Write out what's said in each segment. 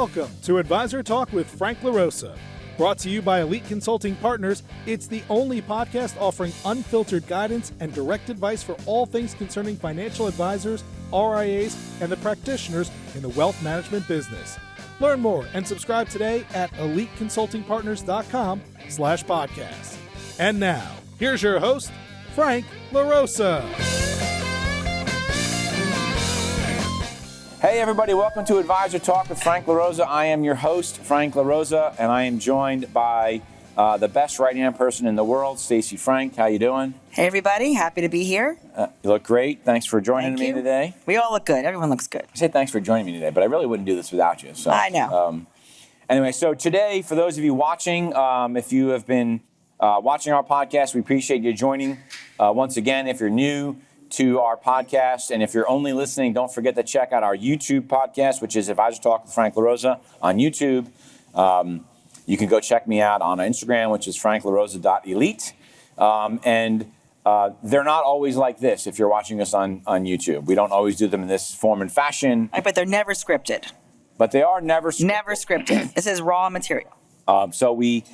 Welcome to Advisor Talk with Frank LaRosa. Brought to you by Elite Consulting Partners, it's the only podcast offering unfiltered guidance and direct advice for all things concerning financial advisors, RIAs, and the practitioners in the wealth management business. Learn more and subscribe today at eliteconsultingpartners.com/podcast. And now, here's your host, Frank LaRosa. Hey everybody, welcome to Advisor Talk with Frank LaRosa. I am your host, Frank LaRosa, and I am joined by the best right-hand person in the world, Stacey Frank. How you doing? Hey everybody, happy to be here. You look great. Thanks for joining me today. We all look good. Everyone looks good. I say thanks for joining me today, but I really wouldn't do this without you. So, I know. Anyway, so today, for those of you watching, if you have been watching our podcast, we appreciate you joining. Once again, if you're new to our podcast, and if you're only listening, don't forget to check out our YouTube podcast, which is Advisor Talk with Frank LaRosa on YouTube. You can go check me out on Instagram, which is franklarosa.elite. And they're not always like this if you're watching us on YouTube. We don't always do them in this form and fashion. Right, but they're never scripted. But they are never scripted. Never scripted. This is raw material. So we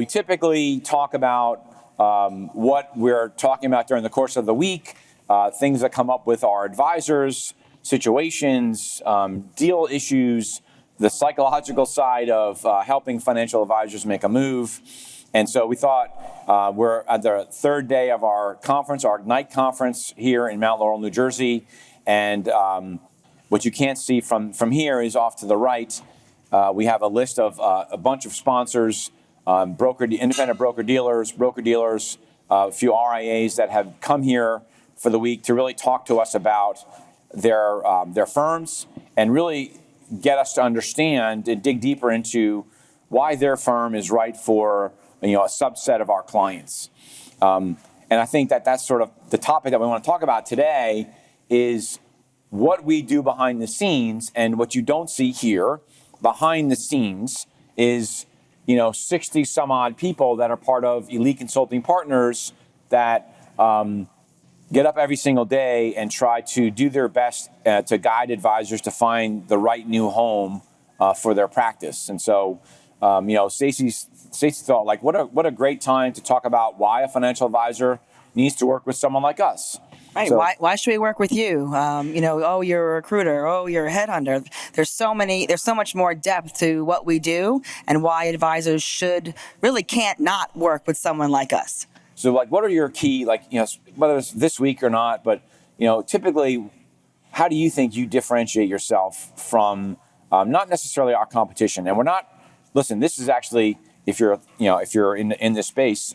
typically talk about what we're talking about during the course of the week, things that come up with our advisors, situations, deal issues, the psychological side of helping financial advisors make a move. And so we thought we're at the third day of our conference, our Ignite conference here in Mount Laurel, New Jersey. And what you can't see from here is off to the right. We have a list of a bunch of sponsors, independent broker-dealers, a few RIAs that have come here for the week to really talk to us about their firms and really get us to understand and dig deeper into why their firm is right for a subset of our clients. And I think that that's sort of the topic that we want to talk about today is what we do behind the scenes. And what you don't see here behind the scenes is 60 some odd people that are part of Elite Consulting Partners that get up every single day and try to do their best to guide advisors to find the right new home for their practice. And so, Stacey thought, like, what a great time to talk about why a financial advisor needs to work with someone like us. Right. So, why should we work with you? Oh, you're a recruiter. Oh, you're a headhunter. There's so much more depth to what we do and why advisors can't not work with someone like us. So, what are your key, whether it's this week or not, but, typically, how do you think you differentiate yourself from not necessarily our competition? And this is actually, if you're in this space,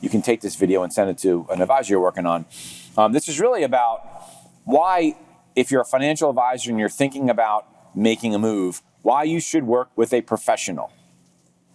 you can take this video and send it to an advisor you're working on. This is really about why, if you're a financial advisor and you're thinking about making a move, why you should work with a professional.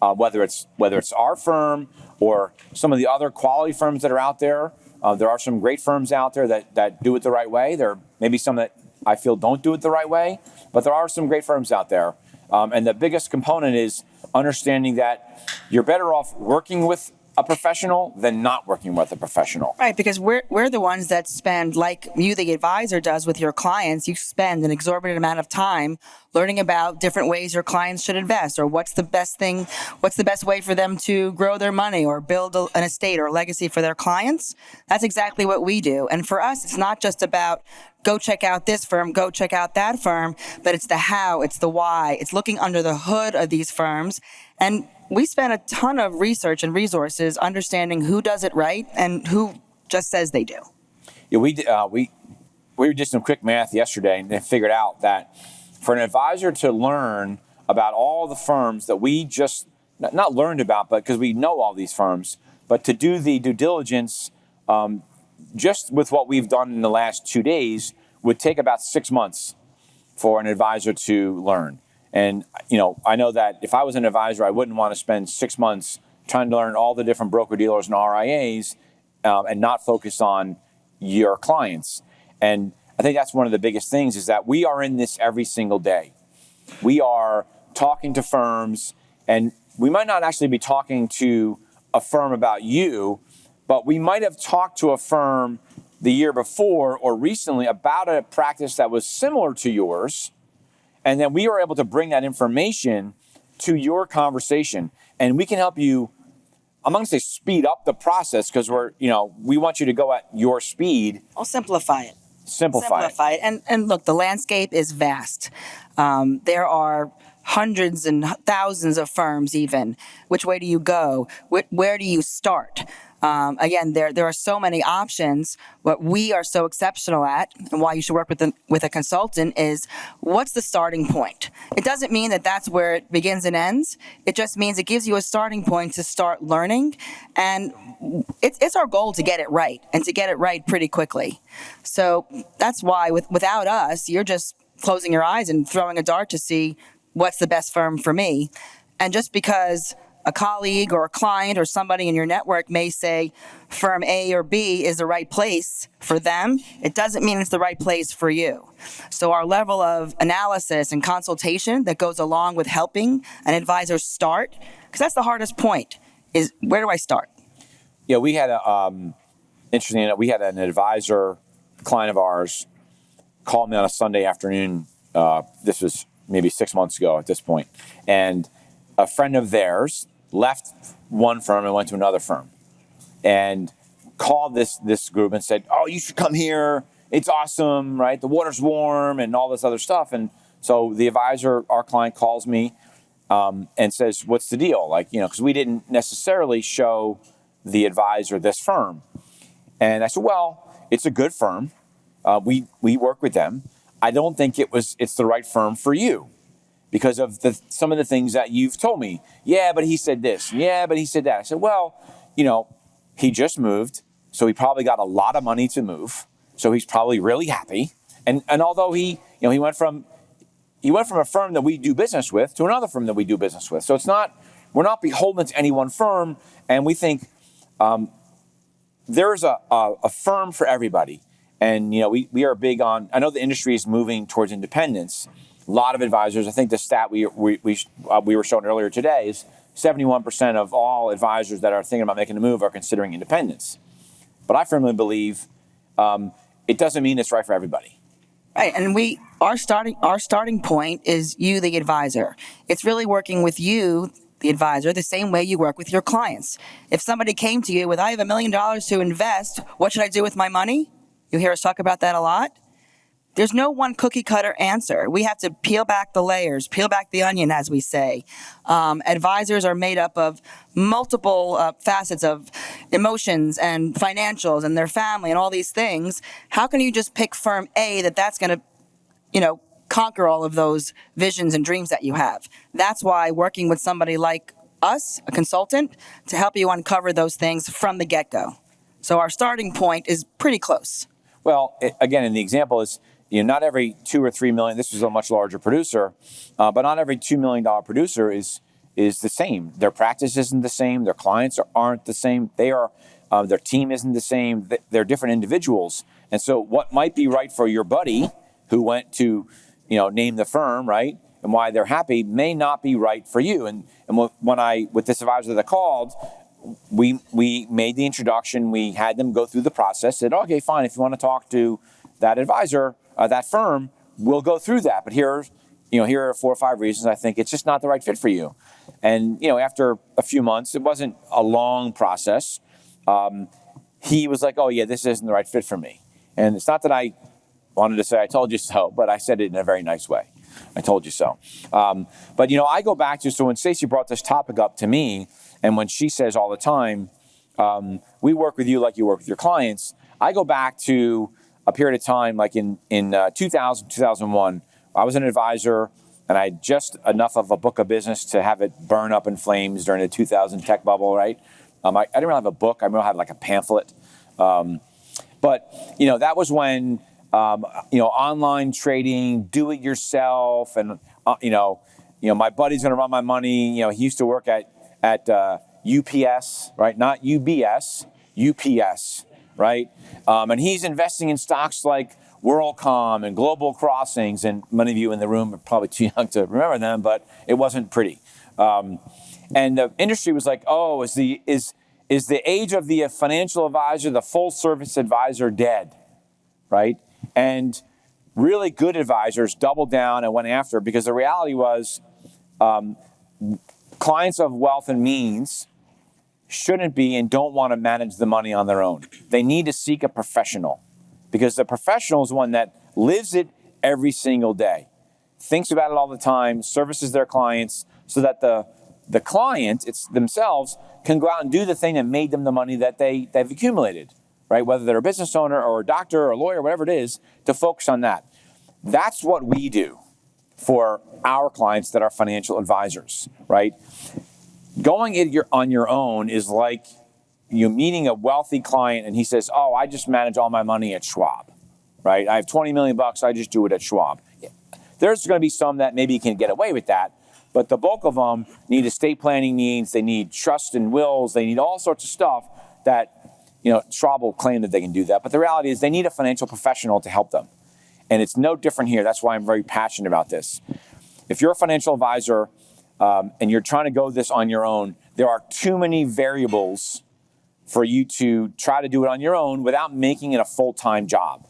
Whether it's our firm or some of the other quality firms that are out there. There are some great firms out there that do it the right way. There may be some that I feel don't do it the right way, but there are some great firms out there. And the biggest component is understanding that you're better off working with a professional than not working with a professional. Right, because we're the ones that spend, like you, the advisor, does with your clients. You spend an exorbitant amount of time learning about different ways your clients should invest, or what's the best way for them to grow their money or build an estate or a legacy for their clients. That's exactly what we do. And for us, it's not just about go check out this firm, go check out that firm, but it's the how, it's the why. It's looking under the hood of these firms. And we spend a ton of research and resources understanding who does it right and who just says they do. Yeah, we did some quick math yesterday and figured out that for an advisor to learn about all the firms that we just not learned about, but because we know all these firms, but to do the due diligence just with what we've done in the last 2 days would take about 6 months for an advisor to learn. And, I know that if I was an advisor, I wouldn't want to spend 6 months trying to learn all the different broker-dealers and RIAs and not focus on your clients. And I think that's one of the biggest things is that we are in this every single day. We are talking to firms, and we might not actually be talking to a firm about you, but we might have talked to a firm the year before or recently about a practice that was similar to yours. And then we are able to bring that information to your conversation, and we can help you, I'm not going to say speed up the process, because we want you to go at your speed. I'll simplify it. Simplify it. And look, the landscape is vast. There are hundreds and thousands of firms even. Which way do you go? Where do you start? Again, there are so many options. What we are so exceptional at, and why you should work with a consultant, is what's the starting point? It doesn't mean that that's where it begins and ends. It just means it gives you a starting point to start learning. And it's our goal to get it right, and to get it right pretty quickly. So that's why without us, you're just closing your eyes and throwing a dart to see what's the best firm for me. And just because a colleague or a client or somebody in your network may say firm A or B is the right place for them, it doesn't mean it's the right place for you. So our level of analysis and consultation that goes along with helping an advisor start, because that's the hardest point, is where do I start? Yeah, we had interesting enough, we had an advisor, client of ours, called me on a Sunday afternoon. This was maybe 6 months ago at this point. And a friend of theirs left one firm and went to another firm, and called this group and said, "Oh, you should come here. It's awesome, right? The water's warm," and all this other stuff. And so the advisor, our client, calls me and says, "What's the deal?" Because we didn't necessarily show the advisor this firm. And I said, "Well, it's a good firm. We work with them. I don't think it's the right firm for you, because of some of the things that you've told me. Yeah, but he said this. Yeah, but he said that." I said, "Well, he just moved, so he probably got a lot of money to move, so he's probably really happy. And although he went from a firm that we do business with to another firm that we do business with, so we're not beholden to any one firm, and we think there's a firm for everybody." And we are big on. I know the industry is moving towards independence. A lot of advisors, I think the stat we were shown earlier today is 71% of all advisors that are thinking about making a move are considering independence. But I firmly believe it doesn't mean it's right for everybody. Right, and our starting point is you, the advisor. It's really working with you, the advisor, the same way you work with your clients. If somebody came to you with, "I have $1 million to invest, what should I do with my money?" You hear us talk about that a lot. There's no one cookie cutter answer. We have to peel back the layers, peel back the onion, as we say. Advisors are made up of multiple facets of emotions and financials and their family and all these things. How can you just pick firm A that's going to, conquer all of those visions and dreams that you have? That's why working with somebody like us, a consultant, to help you uncover those things from the get-go. So our starting point is pretty close. Well, again, in the example is, not every $2 or $3 million. This is a much larger producer, but not every $2 million producer is the same. Their practice isn't the same. Their clients aren't the same. Their team isn't the same. They're different individuals. And so, what might be right for your buddy who went to, name the firm, right, and why they're happy, may not be right for you. And with this advisor that called, we made the introduction. We had them go through the process. Said, "Okay, fine. If you want to talk to that advisor, that firm, we'll go through that. But here are 4 or 5 reasons I think it's just not the right fit for you." And after a few months, it wasn't a long process. He was like, "Oh yeah, this isn't the right fit for me." And it's not that I wanted to say "I told you so," but I said it in a very nice way. I told you so. But I go back to, so when Stacey brought this topic up to me, and when she says all the time, "We work with you like you work with your clients," I go back to a period of time like in 2000, 2001. I was an advisor, and I had just enough of a book of business to have it burn up in flames during the 2000 tech bubble, right? I didn't really have a book. I really had like a pamphlet. But that was when, online trading, do it yourself. And, my buddy's going to run my money. He used to work at UPS, right? Not UBS, UPS, right? And he's investing in stocks like WorldCom and Global Crossings. And many of you in the room are probably too young to remember them, but it wasn't pretty. And the industry was like, "Oh, is the age of the financial advisor, the full service advisor, dead?" Right? And really good advisors doubled down and went after it, because the reality was clients of wealth and means shouldn't be and don't want to manage the money on their own. They need to seek a professional, because the professional is one that lives it every single day, thinks about it all the time, services their clients, so that the client, it's themselves, can go out and do the thing that made them the money that they've accumulated, right? Whether they're a business owner or a doctor or a lawyer, whatever it is, to focus on that. That's what we do for our clients that are financial advisors, right? Going it on your own is like you meeting a wealthy client and he says, oh, I just manage all my money at Schwab, right? I have 20 million bucks, I just do it at Schwab. There's going to be some that maybe can get away with that, but the bulk of them need estate planning needs, they need trust and wills, they need all sorts of stuff that, Schwab will claim that they can do that, but the reality is they need a financial professional to help them. And it's no different here. That's why I'm very passionate about this. If you're a financial advisor and you're trying to go this on your own, there are too many variables for you to try to do it on your own without making it a full-time job.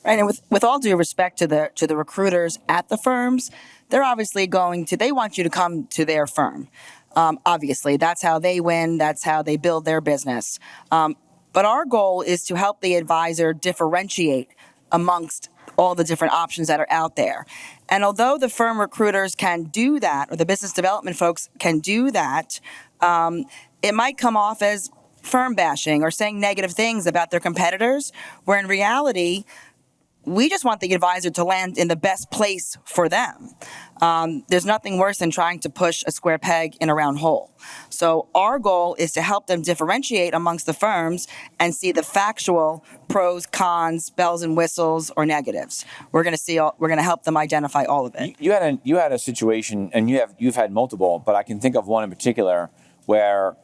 Right, and with all due respect to the recruiters at the firms, they're obviously they want you to come to their firm. Obviously, that's how they win. That's how they build their business. But our goal is to help the advisor differentiate amongst all the different options that are out there. And although the firm recruiters can do that, or the business development folks can do that, it might come off as firm bashing or saying negative things about their competitors, where in reality, we just want the advisor to land in the best place for them. There's nothing worse than trying to push a square peg in a round hole. So our goal is to help them differentiate amongst the firms and see the factual pros, cons, bells and whistles, or negatives. We're going to help them identify all of it. You had a situation, and you've had multiple, but I can think of one in particular where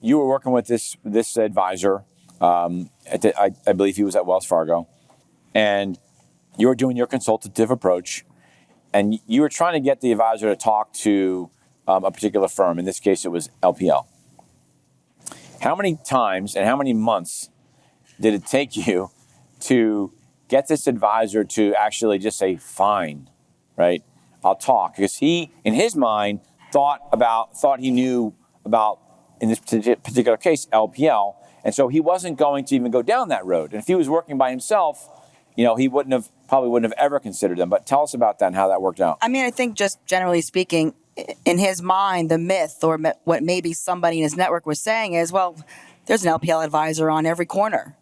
you were working with this advisor. I believe he was at Wells Fargo. And you were doing your consultative approach, and you were trying to get the advisor to talk to a particular firm. In this case, it was LPL. How many times and how many months did it take you to get this advisor to actually just say, fine, right? I'll talk. Because he, in his mind, thought he knew about, in this particular case, LPL. And so he wasn't going to even go down that road. And if he was working by himself, he probably wouldn't have ever considered them. But tell us about that and how that worked out. I mean, I think just generally speaking, in his mind, the myth or what maybe somebody in his network was saying is, well, there's an LPL advisor on every corner.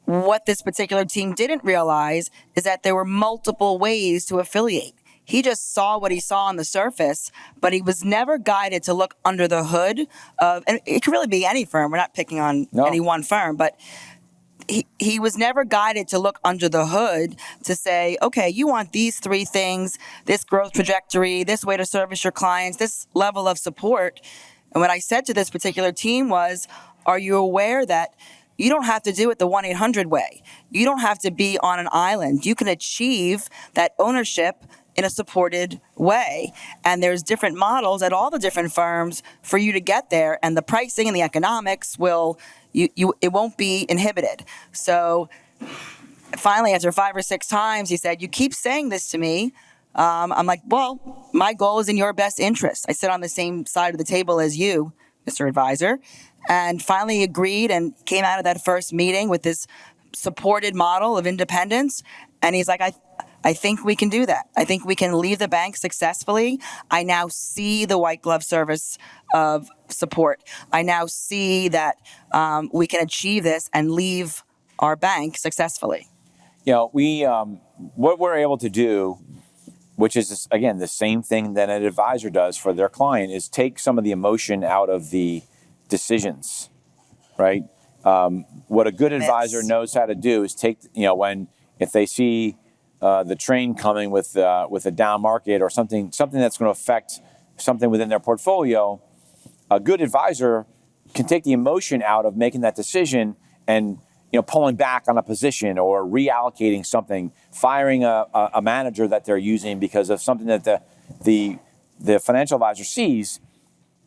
What this particular team didn't realize is that there were multiple ways to affiliate. He just saw what he saw on the surface, but he was never guided to look under the hood of, and it could really be any firm. We're not picking on any one firm, but he was never guided to look under the hood to say, okay, you want these three things, this growth trajectory, this way to service your clients, this level of support. And what I said to this particular team was, are you aware that you don't have to do it the 1-800 way? You don't have to be on an island. You can achieve that ownership in a supported way. And there's different models at all the different firms for you to get there. And the pricing and the economics it won't be inhibited. So finally, after 5 or 6 times, he said, you keep saying this to me. I'm like, well, my goal is in your best interest. I sit on the same side of the table as you, Mr. Advisor. And finally agreed and came out of that first meeting with this supported model of independence. And he's like, I think we can do that. I think we can leave the bank successfully. I now see the white glove service of support. I now see that we can achieve this and leave our bank successfully. We what we're able to do, which is, again, the same thing that an advisor does for their client, is take some of the emotion out of the decisions, right? What a good advisor knows how to do is take, if they see the train coming with a down market or something that's going to affect something within their portfolio, a good advisor can take the emotion out of making that decision and pulling back on a position or reallocating something, firing a manager that they're using because of something that the financial advisor sees,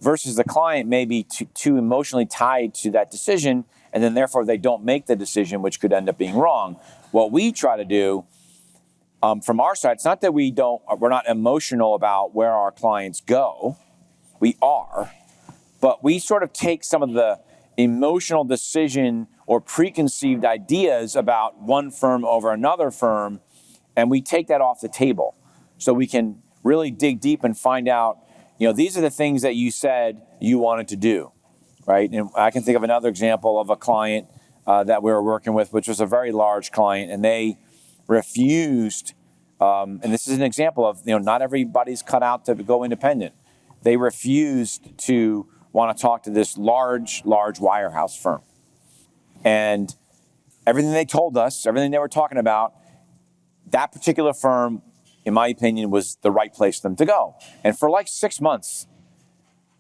versus the client may be too emotionally tied to that decision, and then therefore they don't make the decision, which could end up being wrong. What we try to do from our side, it's not that we're not emotional about where our clients go. We are, but we sort of take some of the emotional decision or preconceived ideas about one firm over another firm, and we take that off the table. So we can really dig deep and find out, these are the things that you said you wanted to do, right? And I can think of another example of a client that we were working with, which was a very large client, and they refused, and this is an example of, not everybody's cut out to go independent. They refused to want to talk to this large wirehouse firm. And everything they told us, everything they were talking about, that particular firm, in my opinion, was the right place for them to go. And for like 6 months,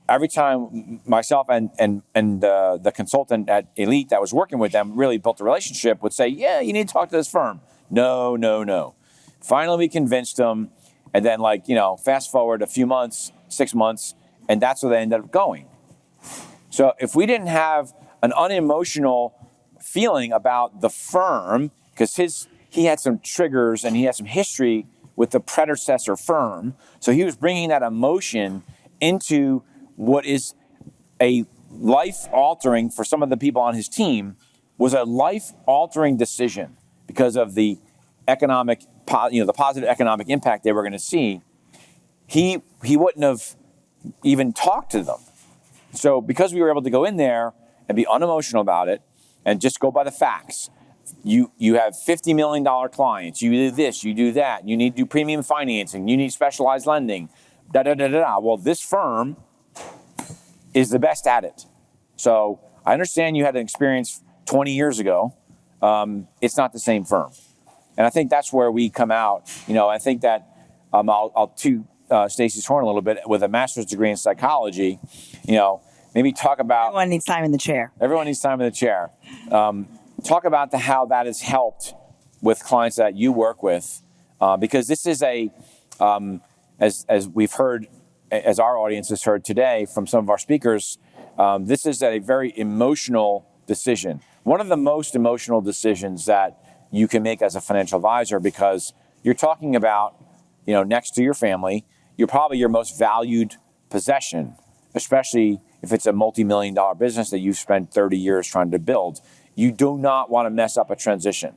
every time myself and the consultant at Elite that was working with them really built a relationship would say, yeah, you need to talk to this firm. No. Finally, we convinced them. And then fast forward a few months, 6 months, and that's where they ended up going. So if we didn't have an unemotional feeling about the firm, because he had some triggers and he had some history with the predecessor firm, so he was bringing that emotion into what is a life-altering, for some of the people on his team, was a life-altering decision because of the economic, the positive economic impact they were going to see. He wouldn't have even talked to them. So because we were able to go in there and be unemotional about it and just go by the facts, you have $50 million clients, you do this, you do that, you need to do premium financing, you need specialized lending, Well, this firm is the best at it. So I understand you had an experience 20 years ago. It's not the same firm. And I think that's where we come out. I think that I'll toot Stacey's horn a little bit with a master's degree in psychology. Maybe talk about... Everyone needs time in the chair. Everyone needs time in the chair. Talk about how that has helped with clients that you work with. Because this is as we've heard, as our audience has heard today from some of our speakers, this is a very emotional decision. One of the most emotional decisions that you can make as a financial advisor, because you're talking about, next to your family, you're probably your most valued possession, especially if it's a multi-million-dollar business that you've spent 30 years trying to build. You do not want to mess up a transition.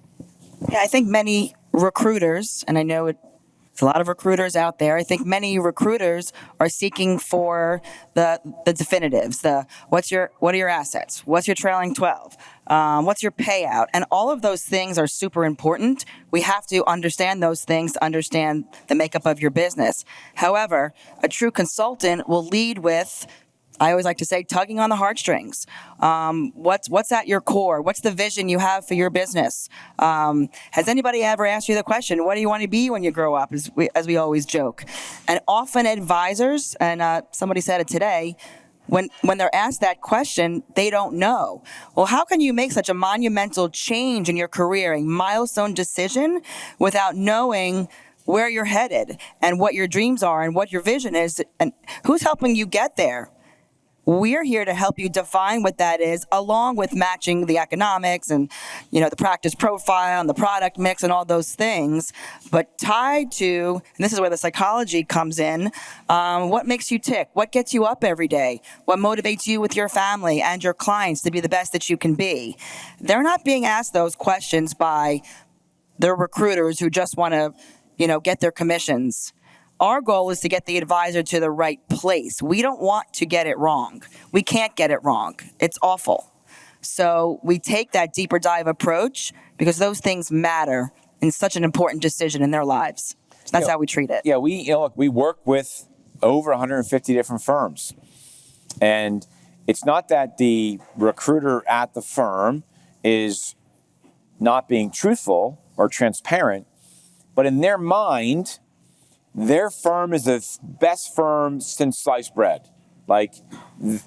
Yeah, I think many recruiters, and I know there's a lot of recruiters out there. I think many recruiters are seeking for the definitives. What are your assets? What's your trailing 12? What's your payout? And all of those things are super important. We have to understand those things to understand the makeup of your business. However, a true consultant will lead with, I always like to say, tugging on the heartstrings. What's at your core? What's the vision you have for your business? Has anybody ever asked you the question, what do you want to be when you grow up, as we always joke? And often advisors, and somebody said it today, when they're asked that question, they don't know. Well, how can you make such a monumental change in your career, a milestone decision, without knowing where you're headed and what your dreams are and what your vision is and who's helping you get there? We're here to help you define what that is, along with matching the economics and, the practice profile and the product mix and all those things, but tied to, and this is where the psychology comes in, what makes you tick? What gets you up every day? What motivates you with your family and your clients to be the best that you can be? They're not being asked those questions by their recruiters who just want to, get their commissions. Our goal is to get the advisor to the right place. We don't want to get it wrong. We can't get it wrong. It's awful. So we take that deeper dive approach because those things matter in such an important decision in their lives. So that's how we treat it. Yeah, we work with over 150 different firms. And it's not that the recruiter at the firm is not being truthful or transparent, but in their mind, their firm is the best firm since sliced bread. Like,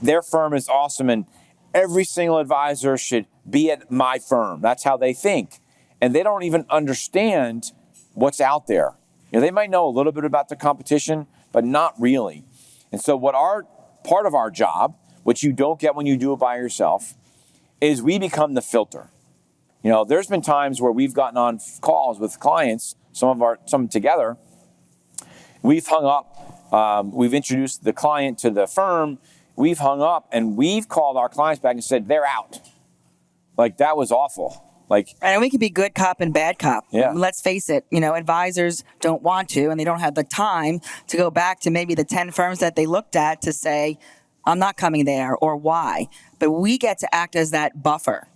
their firm is awesome and every single advisor should be at my firm. That's how they think. And they don't even understand what's out there. They might know a little bit about the competition, but not really. And so part of our job, which you don't get when you do it by yourself, is we become the filter. There's been times where we've gotten on calls with clients, some together. We've hung up. We've introduced the client to the firm. We've hung up and we've called our clients back and said, they're out. Like, that was awful. Like, and we can be good cop and bad cop. Yeah. Let's face it, advisors don't want to, and they don't have the time to go back to maybe the 10 firms that they looked at to say, I'm not coming there, or why. But we get to act as that buffer.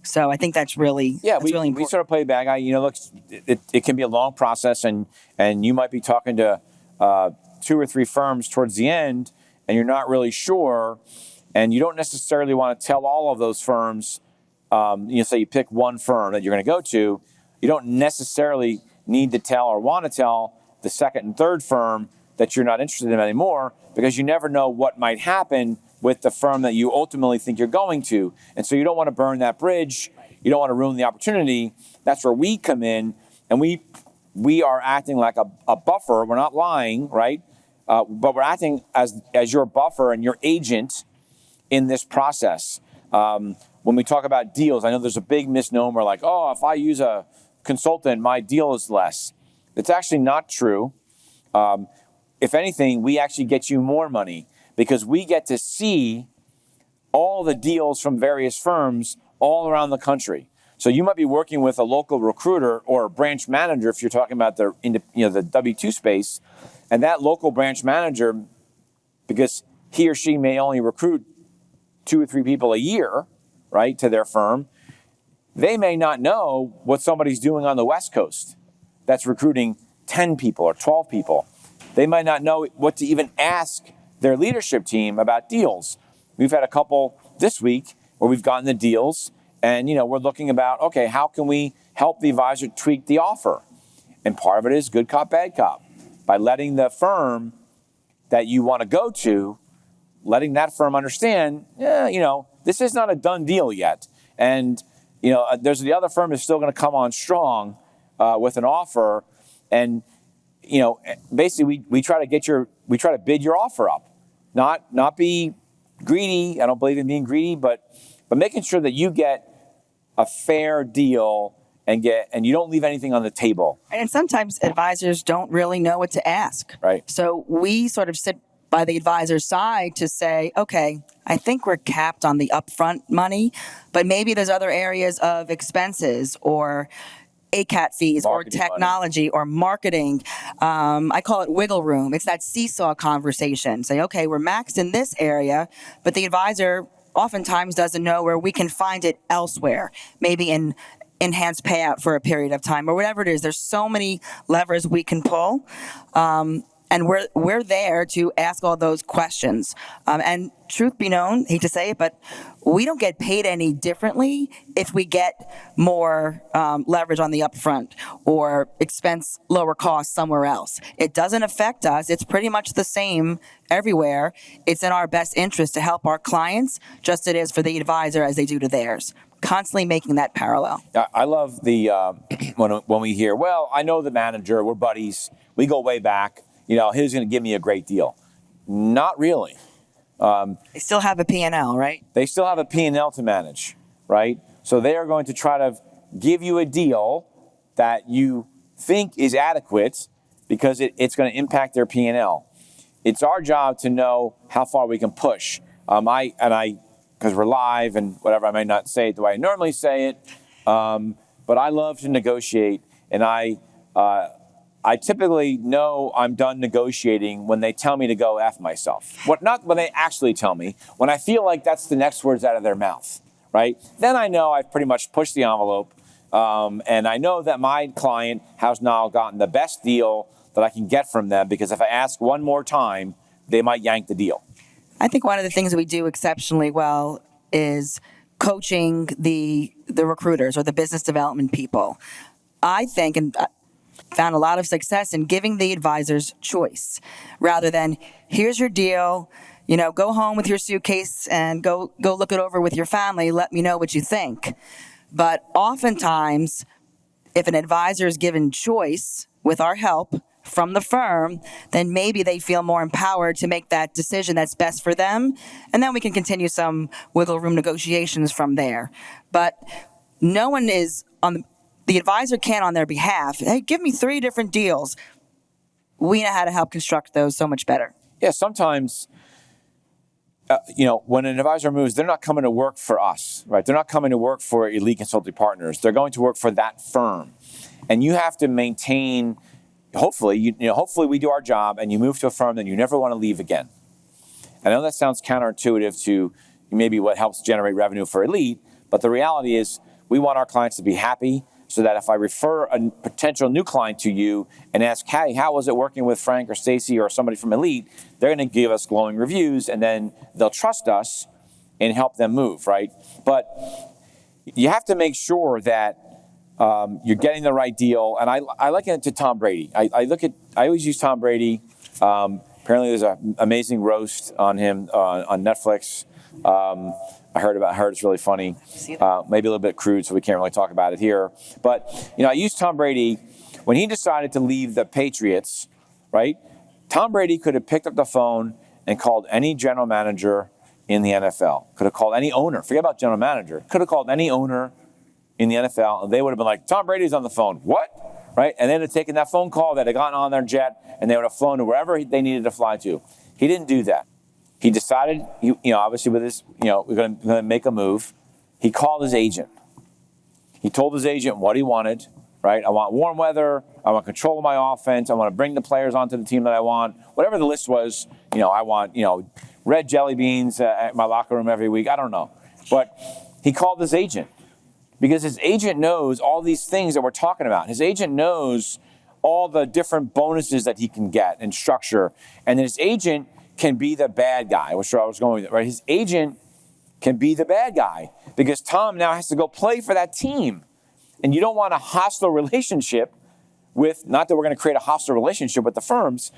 So I think that's really, really important. We sort of play bad guy. Look, it can be a long process, and you might be talking to 2 or 3 firms towards the end, and you're not really sure, and you don't necessarily want to tell all of those firms. Say you pick one firm that you're going to go to, you don't necessarily need to tell or want to tell the second and third firm that you're not interested in anymore, because you never know what might happen with the firm that you ultimately think you're going to. And so you don't want to burn that bridge. You don't want to ruin the opportunity. That's where we come in, and we are acting like a buffer. We're not lying, right? But we're acting as your buffer and your agent in this process. When we talk about deals, I know there's a big misnomer like, oh, if I use a consultant, my deal is less. It's actually not true. If anything, we actually get you more money because we get to see all the deals from various firms all around the country. So you might be working with a local recruiter or a branch manager if you're talking about the W-2 space, and that local branch manager, because he or she may only recruit 2 or 3 people a year, right, to their firm, they may not know what somebody's doing on the West Coast that's recruiting 10 people or 12 people. They might not know what to even ask their leadership team about deals. We've had a couple this week where we've gotten the deals, and we're looking about, okay, how can we help the advisor tweak the offer? And part of it is good cop, bad cop. By letting the firm that you want to go to, letting that firm understand, this is not a done deal yet. And, there's the other firm is still going to come on strong with an offer. And, basically we try to bid your offer up, not be greedy. I don't believe in being greedy, but making sure that you get a fair deal and you don't leave anything on the table. And sometimes advisors don't really know what to ask. Right. So we sort of sit by the advisor's side to say, okay, I think we're capped on the upfront money, but maybe there's other areas of expenses or ACAT fees Marketing or technology money. Or marketing. I call it wiggle room. It's that seesaw conversation. Say, okay, we're maxed in this area, but the advisor oftentimes doesn't know where we can find it elsewhere, maybe in enhanced payout for a period of time or whatever it is. There's so many levers we can pull. And we're there to ask all those questions. And truth be known, hate to say it, but we don't get paid any differently if we get more leverage on the upfront or expense lower costs somewhere else. It doesn't affect us. It's pretty much the same everywhere. It's in our best interest to help our clients, just as it is for the advisor as they do to theirs. Constantly making that parallel. I love the when we hear, well, I know the manager, we're buddies, we go way back. He's going to give me a great deal. Not really. They still have a P&L, right? They still have a P&L to manage, right? So they are going to try to give you a deal that you think is adequate because it's going to impact their P&L. It's our job to know how far we can push. Because we're live and whatever, I may not say it the way I normally say it, but I love to negotiate, and I typically know I'm done negotiating when they tell me to go F myself. Not when they actually tell me, when I feel like that's the next words out of their mouth, right? Then I know I've pretty much pushed the envelope, and I know that my client has now gotten the best deal that I can get from them, because if I ask one more time, they might yank the deal. I think one of the things that we do exceptionally well is coaching the recruiters or the business development people. I think, and found a lot of success in giving the advisors choice rather than, here's your deal, go home with your suitcase and go look it over with your family. Let me know what you think. But oftentimes, if an advisor is given choice with our help from the firm, then maybe they feel more empowered to make that decision that's best for them. And then we can continue some wiggle room negotiations from there. But no one is the advisor can on their behalf. Hey, give me 3 different deals. We know how to help construct those so much better. Yeah, sometimes, when an advisor moves, they're not coming to work for us, right? They're not coming to work for Elite Consulting Partners. They're going to work for that firm. And you have to maintain, hopefully we do our job and you move to a firm that you never want to leave again. I know that sounds counterintuitive to maybe what helps generate revenue for Elite, but the reality is we want our clients to be happy, so that if I refer a potential new client to you and ask, hey, how was it working with Frank or Stacey or somebody from Elite, they're going to give us glowing reviews, and then they'll trust us and help them move, right? But you have to make sure that you're getting the right deal. And I liken it to Tom Brady. I always use Tom Brady. Apparently there's an amazing roast on him on Netflix. I heard it's really funny, maybe a little bit crude, so we can't really talk about it here. But, I used Tom Brady when he decided to leave the Patriots, right? Tom Brady could have picked up the phone and called any general manager in the NFL, could have called any owner, forget about general manager, could have called any owner in the NFL, and they would have been like, Tom Brady's on the phone. What? Right? And they'd have taken that phone call, they'd have gotten on their jet, and they would have flown to wherever they needed to fly to. He didn't do that. He decided, obviously with this, we're going to make a move. He called his agent. He told his agent what he wanted, right? I want warm weather. I want control of my offense. I want to bring the players onto the team that I want. Whatever the list was, I want, red jelly beans at my locker room every week. I don't know. But he called his agent because his agent knows all these things that we're talking about. His agent knows all the different bonuses that he can get and structure. And his agent can be the bad guy, which I was going with, right? His agent can be the bad guy because Tom now has to go play for that team. And you don't want a hostile relationship with, not that we're going to create a hostile relationship with the firms.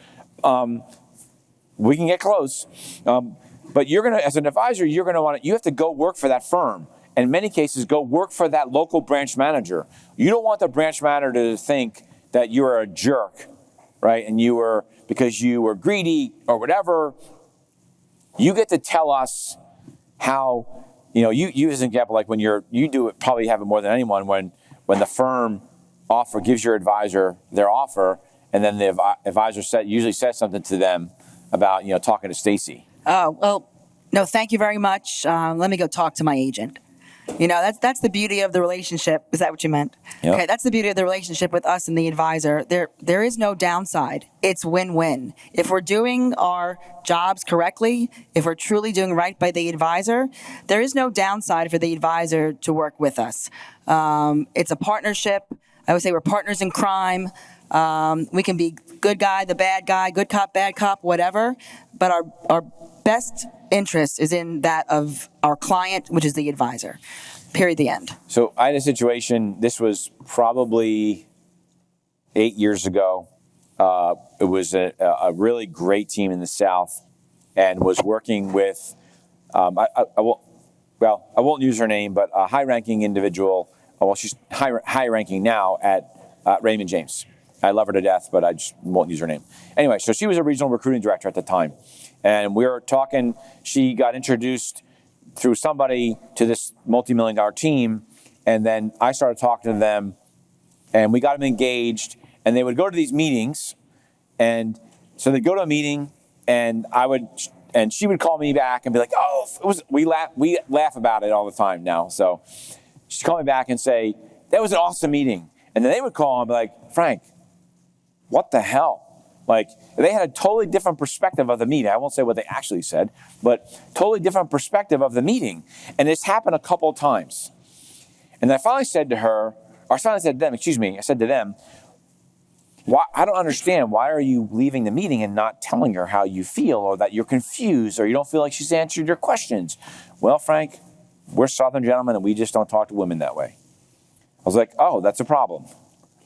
We can get close. But you're going to, as an advisor, you have to go work for that firm. And in many cases, go work for that local branch manager. You don't want the branch manager to think that you're a jerk, right? And because you were greedy or whatever. You get to tell us how, you as an example, like when you do it, probably have it more than anyone, when the firm gives your advisor their offer, and then the advisor usually says something to them about, talking to Stacey. Oh, well, no, thank you very much. Let me go talk to my agent. That's the beauty of the relationship. Is that what you meant? Yep. Okay, that's the beauty of the relationship with us and the advisor. There is no downside. It's win-win. If we're doing our jobs correctly, if we're truly doing right by the advisor, there is no downside for the advisor to work with us. It's a partnership. I would say we're partners in crime. We can be good guy, the bad guy, good cop, bad cop, whatever. But our best interest is in that of our client, which is the advisor. Period. The end. So I had a situation, this was probably 8 years ago. It was a really great team in the South and was working with, I won't use her name, but a high-ranking individual. Well, she's high-ranking now at Raymond James. I love her to death, but I just won't use her name. Anyway, so she was a regional recruiting director at the time. And we were talking, she got introduced through somebody to this multi-million-dollar team. And then I started talking to them, and we got them engaged. And they would go to these meetings. And so they'd go to a meeting, and she would call me back and be like, we laugh about it all the time now. So she'd call me back and say, that was an awesome meeting. And then they would call and be like, Frank, what the hell? Like, they had a totally different perspective of the meeting. I won't say what they actually said, but totally different perspective of the meeting. And this happened a couple of times. And I finally said to them, why, I don't understand. Why are you leaving the meeting and not telling her how you feel, or that you're confused, or you don't feel like she's answered your questions? Well, Frank, we're Southern gentlemen, and we just don't talk to women that way. I was like, oh, that's a problem.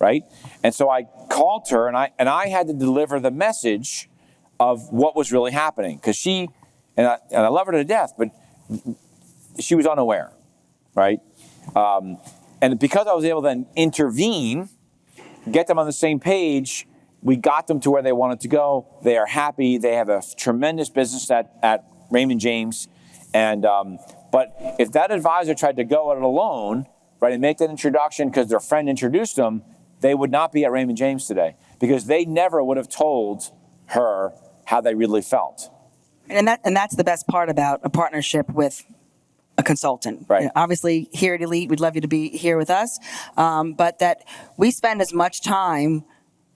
Right? And so I called her, and I had to deliver the message of what was really happening, because she, and I love her to death, but she was unaware, right? And because I was able to then intervene, get them on the same page, we got them to where they wanted to go. They are happy. They have a tremendous business at Raymond James. And but if that advisor tried to go it alone, right, and make that introduction because their friend introduced them, they would not be at Raymond James today because they never would have told her how they really felt. And that's the best part about a partnership with a consultant. Right. You know, obviously, here at Elite, we'd love you to be here with us, but that we spend as much time,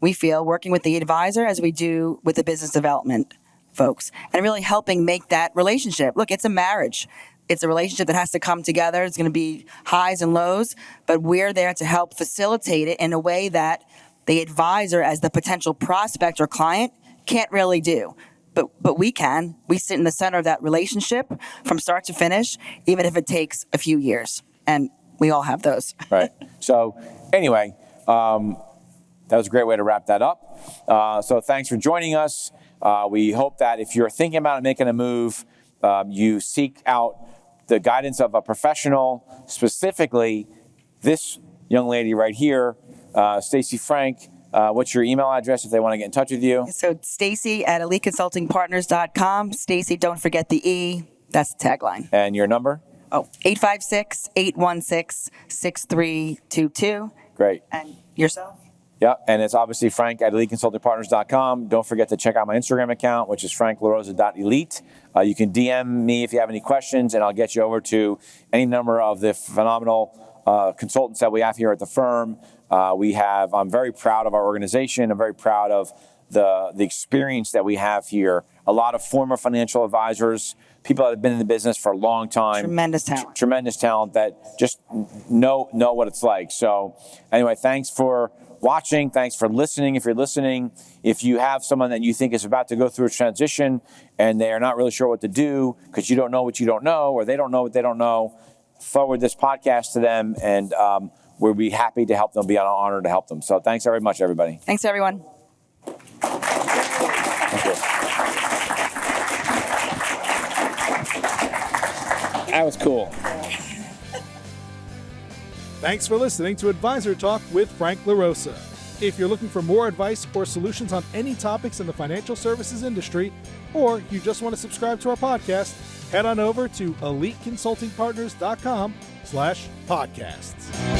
we feel, working with the advisor as we do with the business development folks, and really helping make that relationship. Look, it's a marriage. It's a relationship that has to come together. It's going to be highs and lows, but we're there to help facilitate it in a way that the advisor, as the potential prospect or client, can't really do. But we can. We sit in the center of that relationship from start to finish, even if it takes a few years. And we all have those. Right. So anyway, that was a great way to wrap that up. So thanks for joining us. We hope that if you're thinking about making a move, you seek out the guidance of a professional, specifically this young lady right here, Stacey Frank. What's your email address if they want to get in touch with you? So Stacey at eliteconsultingpartners.com. Stacey, don't forget the E. That's the tagline. And your number? 856-816-6322. Great. And yourself? Yeah, and it's obviously Frank at eliteconsultingpartners.com. Don't forget to check out my Instagram account, which is franklarosa.elite. You can DM me if you have any questions, and I'll get you over to any number of the phenomenal consultants that we have here at the firm. I'm very proud of our organization. I'm very proud of the experience that we have here. A lot of former financial advisors, people that have been in the business for a long time. Tremendous talent. Tremendous talent that just know what it's like. So anyway, thanks for watching. Thanks for listening. If you're listening, if you have someone that you think is about to go through a transition and they are not really sure what to do because you don't know what you don't know, or they don't know what they don't know, forward this podcast to them, and we'll be happy to help them, be honored to help them. So thanks very much, everybody. Thanks, everyone. Thank you. That was cool. Thanks for listening to Advisor Talk with Frank LaRosa. If you're looking for more advice or solutions on any topics in the financial services industry, or you just want to subscribe to our podcast, head on over to eliteconsultingpartners.com/podcasts.